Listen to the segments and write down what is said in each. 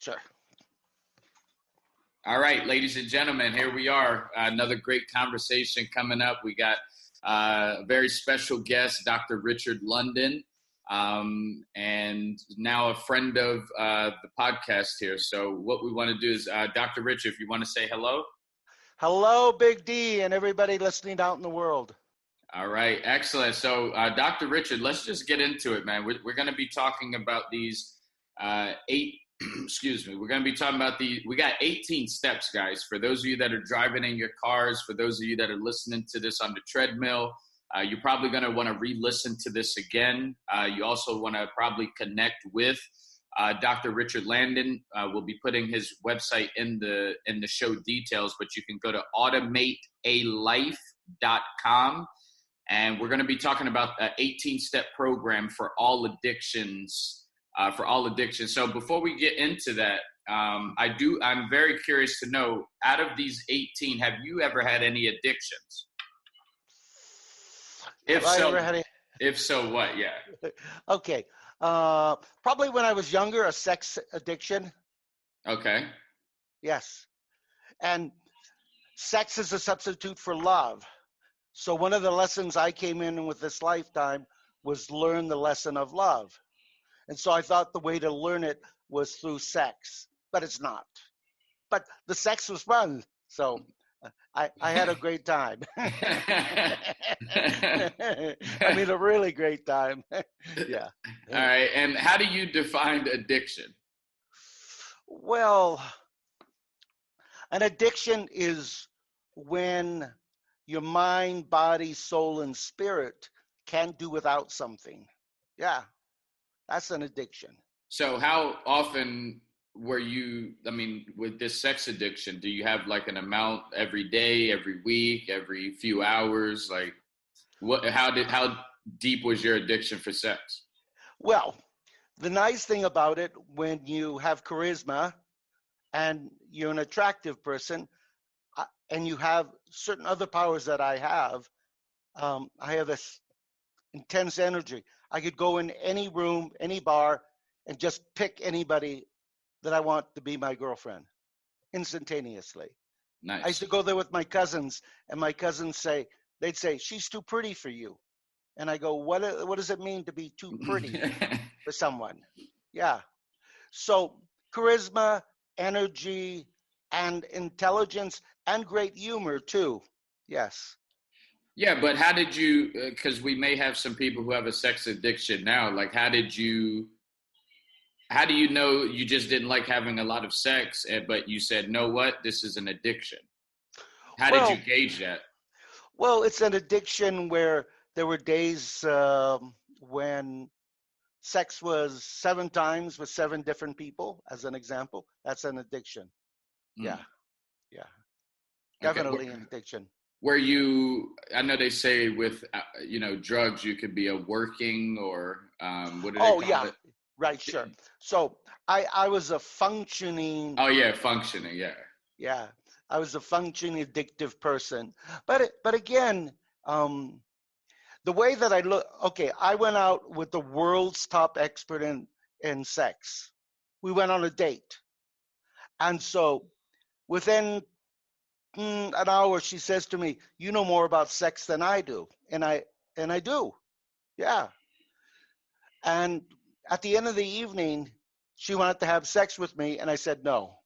Sure. All right, ladies and gentlemen, here we are. Another great conversation coming up. We got a very special guest, Dr. Richard London, and now a friend of the podcast here. So what we want to do is, Dr. Richard, if you want to say hello. Hello, Big D, and everybody listening out in the world. All right, excellent. So, Dr. Richard, let's just get into it, man. We're going to be talking about these we're going to be talking about we got 18 steps, guys. For those of you that are driving in your cars, for those of you that are listening to this on the treadmill, you're probably going to want to re-listen to this again. You also want to probably connect with Dr. Richard London. We'll be putting his website in the show details, but you can go to automatealife.com. And we're going to be talking about an 18-step program for all addictions. So before we get into that, I'm very curious to know, out of these 18, have you ever had any addictions? If so, what? Yeah. Okay. Probably when I was younger, a sex addiction. Okay. Yes. And sex is a substitute for love. So one of the lessons I came in with this lifetime was learn the lesson of love. And so I thought the way to learn it was through sex, but it's not. But the sex was fun, so I had a great time. I mean, a really great time. Yeah. All right. And how do you define addiction? Well, an addiction is when your mind, body, soul, and spirit can't do without something. Yeah. That's an addiction. So how often were you, with this sex addiction, do you have like an amount every day, every week, every few hours? Like how deep was your addiction for sex? Well, the nice thing about it, when you have charisma and you're an attractive person and you have certain other powers that I have this intense energy. I could go in any room, any bar, and just pick anybody that I want to be my girlfriend instantaneously. Nice. I used to go there with my cousins, and my cousins they'd say, she's too pretty for you. And I go, what does it mean to be too pretty for someone? Yeah. So charisma, energy, and intelligence, and great humor too. Yes. Yeah, but how did you, because we may have some people who have a sex addiction now, like how do you know you just didn't like having a lot of sex, but you said, no, what, this is an addiction? How did you gauge that? Well, it's an addiction where there were days when sex was 7 times with 7 different people, as an example. That's an addiction. Yeah. Definitely an addiction. Where I know they say with, drugs, you could be a working or what do they call it? Right, sure. So I was a functioning. Oh, yeah, functioning, yeah. Yeah, I was a functioning addictive person. But again, the way that I look, I went out with the world's top expert in sex. We went on a date. And so within an hour, she says to me, you know more about sex than I do. And I do. Yeah. And at the end of the evening, she wanted to have sex with me, and I said no.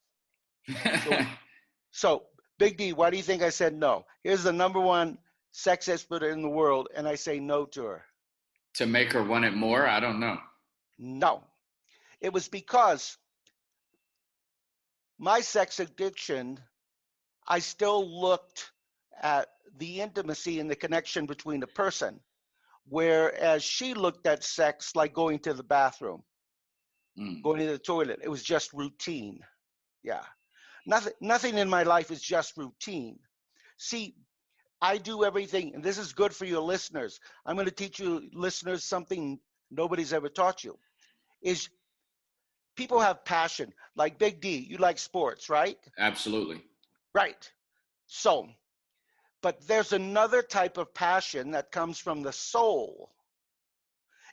So Big D, why do you think I said no? Here's the #1 sex expert in the world, and I say no to her. To make her want it more? I don't know. No. It was because my sex addiction, I still looked at the intimacy and the connection between the person, whereas she looked at sex like going to the bathroom, going to the toilet. It was just routine. Yeah. Nothing in my life is just routine. See, I do everything, and this is good for your listeners. I'm going to teach you listeners something nobody's ever taught you, is people have passion. Like Big D, you like sports, right? Absolutely. Right. So, but there's another type of passion that comes from the soul.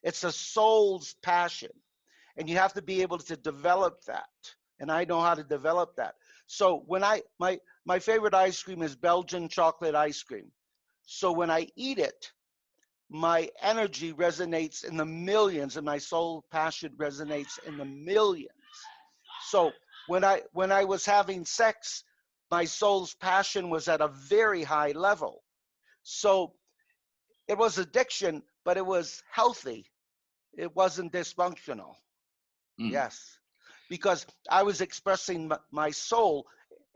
It's a soul's passion, and you have to be able to develop that. and I know how to develop that. So when my favorite ice cream is Belgian chocolate ice cream. So when I eat it, my energy resonates in the millions, and my soul passion resonates in the millions. So when I was having sex, my soul's passion was at a very high level. So it was addiction, but it was healthy. It wasn't dysfunctional. Yes, because I was expressing my soul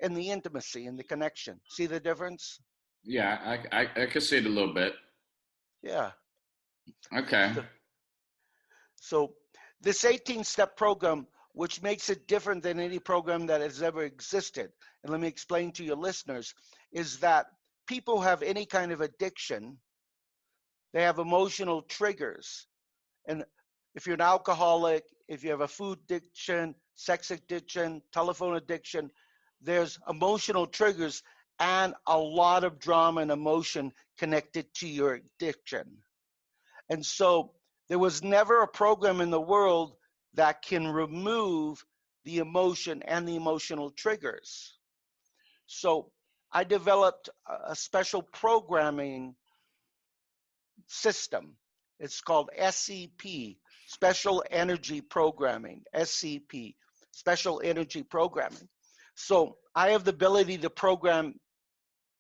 in the intimacy and the connection. See the difference? Yeah, I could see it a little bit. Yeah. Okay. So this 18-step program, which makes it different than any program that has ever existed, and let me explain to your listeners, is that people have any kind of addiction, they have emotional triggers. And if you're an alcoholic, if you have a food addiction, sex addiction, telephone addiction, there's emotional triggers and a lot of drama and emotion connected to your addiction. And so there was never a program in the world that can remove the emotion and the emotional triggers. So I developed a special programming system. It's called SEP, Special Energy Programming, SCP, Special Energy Programming. So I have the ability to program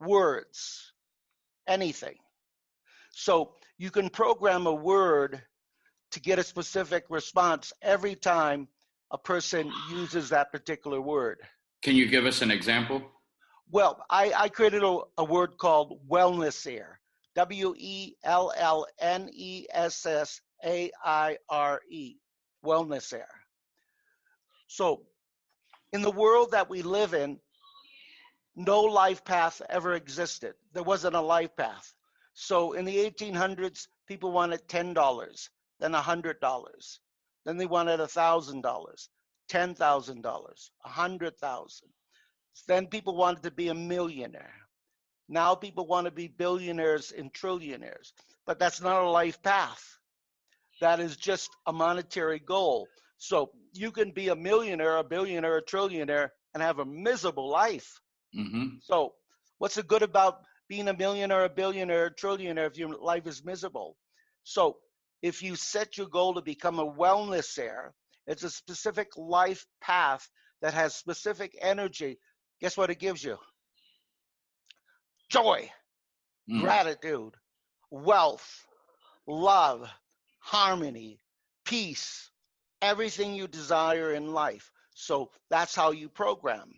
words, anything. So you can program a word to get a specific response every time a person uses that particular word. Can you give us an example? Well, I created a word called wellness air, WELLNESSAIRE, wellness air. So in the world that we live in, no life path ever existed. There wasn't a life path. So in the 1800s, people wanted $10, then $100. Then they wanted $1,000, $10,000, $100,000. Then people wanted to be a millionaire. Now people want to be billionaires and trillionaires, but that's not a life path. That is just a monetary goal. So you can be a millionaire, a billionaire, a trillionaire, and have a miserable life. Mm-hmm. So what's the good about being a millionaire, a billionaire, a trillionaire if your life is miserable? So if you set your goal to become a wellness air, it's a specific life path that has specific energy. Guess what it gives you? Joy, gratitude, wealth, love, harmony, peace, everything you desire in life. So that's how you program.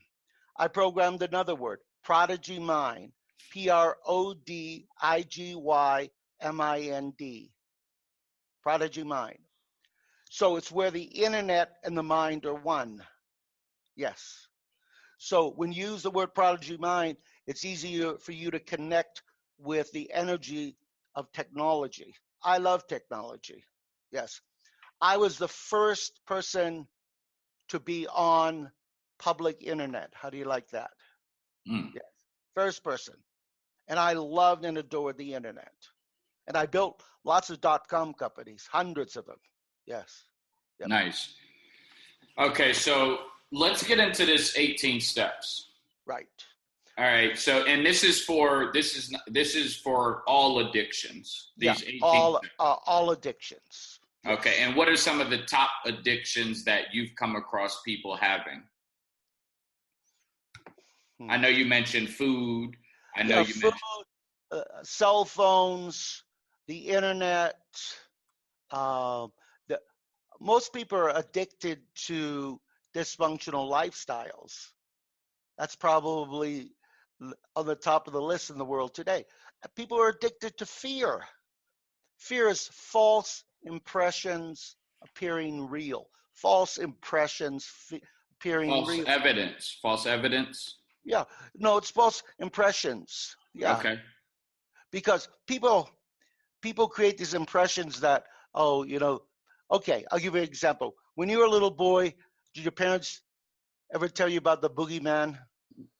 I programmed another word, prodigy mind, PRODIGYMIND, prodigy mind. So it's where the internet and the mind are one. Yes. So when you use the word prodigy mind, it's easier for you to connect with the energy of technology. I love technology. Yes. I was the first person to be on public internet. How do you like that? Yes. First person. And I loved and adored the internet. And I built lots of .com companies, hundreds of them. Yes. Yep. Nice. Okay, so let's get into this 18 steps. Right. All right. So, and this is for all addictions. These 18 all addictions. Yes. Okay. And what are some of the top addictions that you've come across people having? I know you mentioned food. I know you food, mentioned cell phones, the internet. Most people are addicted to dysfunctional lifestyles. That's probably on the top of the list in the world today. People are addicted to fear. Fear is false impressions appearing real. False impressions appearing real. False evidence. Yeah. No, it's false impressions. Yeah. Okay. Because people create these impressions that, okay, I'll give you an example. When you were a little boy, did your parents ever tell you about the boogeyman?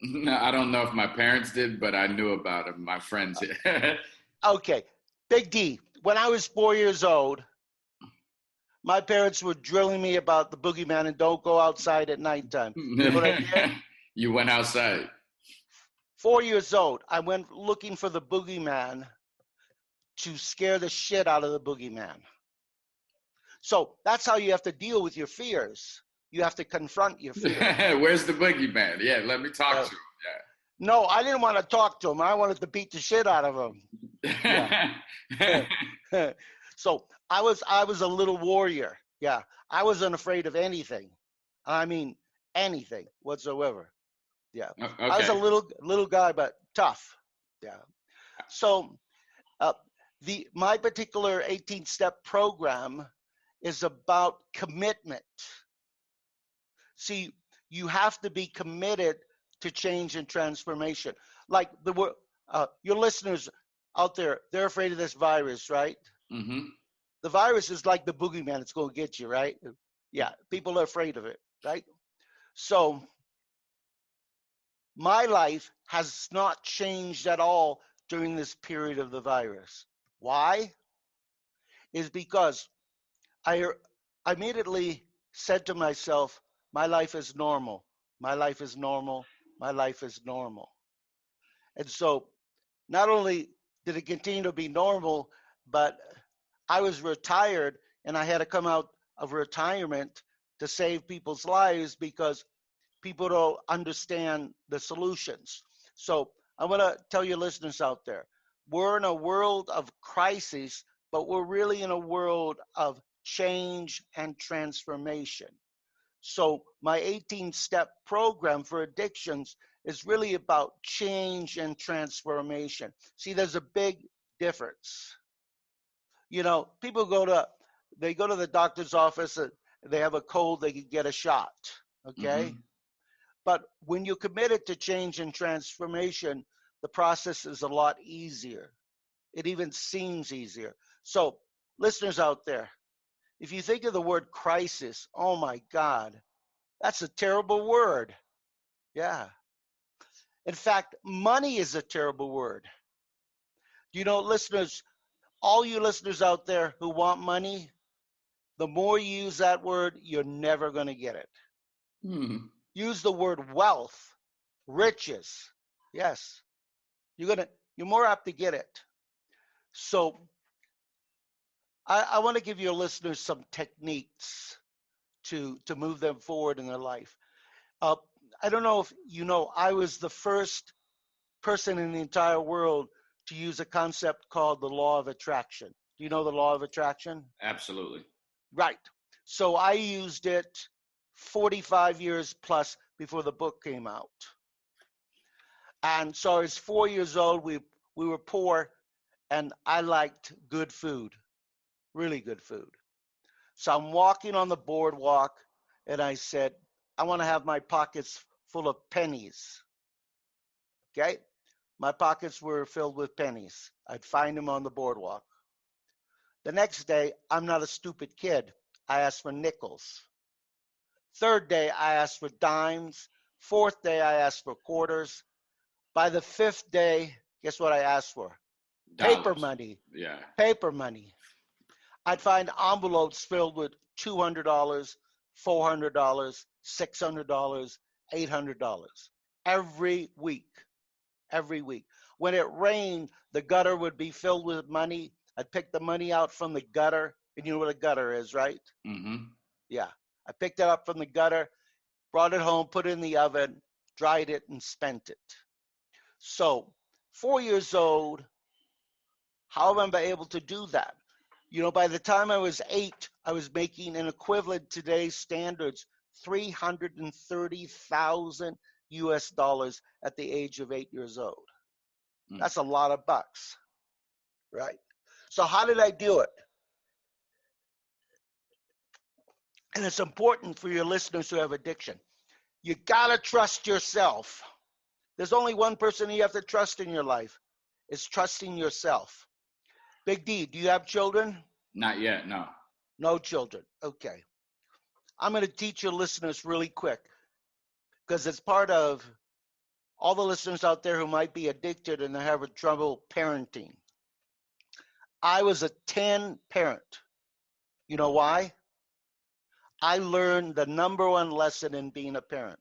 No, I don't know if my parents did, but I knew about him. My friends did. Okay. Big D. When I was 4 years old, My parents were drilling me about the boogeyman and don't go outside at nighttime. You know what I did? You went outside. 4 years old, I went looking for the boogeyman to scare the shit out of the boogeyman. So that's how you have to deal with your fears. You have to confront your fear. Where's the boogeyman? Yeah, let me talk to him. No, I didn't want to talk to him. I wanted to beat the shit out of him. Yeah. So I was a little warrior. Yeah. I wasn't afraid of anything. I mean, anything whatsoever. Yeah. Okay. I was a little guy, but tough. Yeah. So my particular 18-step program is about commitment. See, you have to be committed to change and transformation. Like your listeners out there, they're afraid of this virus, right? Mm-hmm. The virus is like the boogeyman. It's going to get you, right? Yeah, people are afraid of it, right? So my life has not changed at all during this period of the virus. Why? Is because I immediately said to myself, my life is normal. My life is normal. My life is normal. And so not only did it continue to be normal, but I was retired and I had to come out of retirement to save people's lives because people don't understand the solutions. So I want to tell your listeners out there, we're in a world of crisis, but we're really in a world of change and transformation. So my 18-step program for addictions is really about change and transformation. See, there's a big difference. You know, people go to the doctor's office, they have a cold, they could get a shot, okay? Mm-hmm. But when you're committed to change and transformation, the process is a lot easier. It even seems easier. So, listeners out there, if you think of the word crisis, oh my God, that's a terrible word. Yeah. In fact, money is a terrible word. You know, listeners, all you listeners out there who want money, the more you use that word, you're never going to get it. Use the word wealth, riches. Yes. You're more apt to get it. So I want to give your listeners some techniques to move them forward in their life. I don't know if you know, I was the first person in the entire world to use a concept called the law of attraction. Do you know the law of attraction? Absolutely. Right. So I used it 45 years plus before the book came out. And so I was 4 years old. We were poor, and I liked good food, really good food. So I'm walking on the boardwalk, and I said, I want to have my pockets full of pennies. Okay? My pockets were filled with pennies. I'd find them on the boardwalk. The next day, I'm not a stupid kid. I asked for nickels. Third day, I asked for dimes. Fourth day, I asked for quarters. By the fifth day, guess what I asked for? Dollars. Paper money. Yeah. Paper money. I'd find envelopes filled with $200, $400, $600, $800 every week. Every week. When it rained, the gutter would be filled with money. I'd pick the money out from the gutter. And you know what a gutter is, right? Mm-hmm. Yeah. I picked it up from the gutter, brought it home, put it in the oven, dried it, and spent it. So, 4 years old, how am I able to do that? You know, by the time I was 8, I was making an equivalent to today's standards, 330,000 US dollars at the age of 8 years old. That's a lot of bucks, right? So how did I do it? And it's important for your listeners who have addiction. You gotta trust yourself. There's only one person you have to trust in your life. It's trusting yourself. Big D, do you have children? Not yet, no. No children. Okay. I'm going to teach your listeners really quick because it's part of all the listeners out there who might be addicted and have trouble parenting. I was a 10 parent. You know why? I learned the number one lesson in being a parent.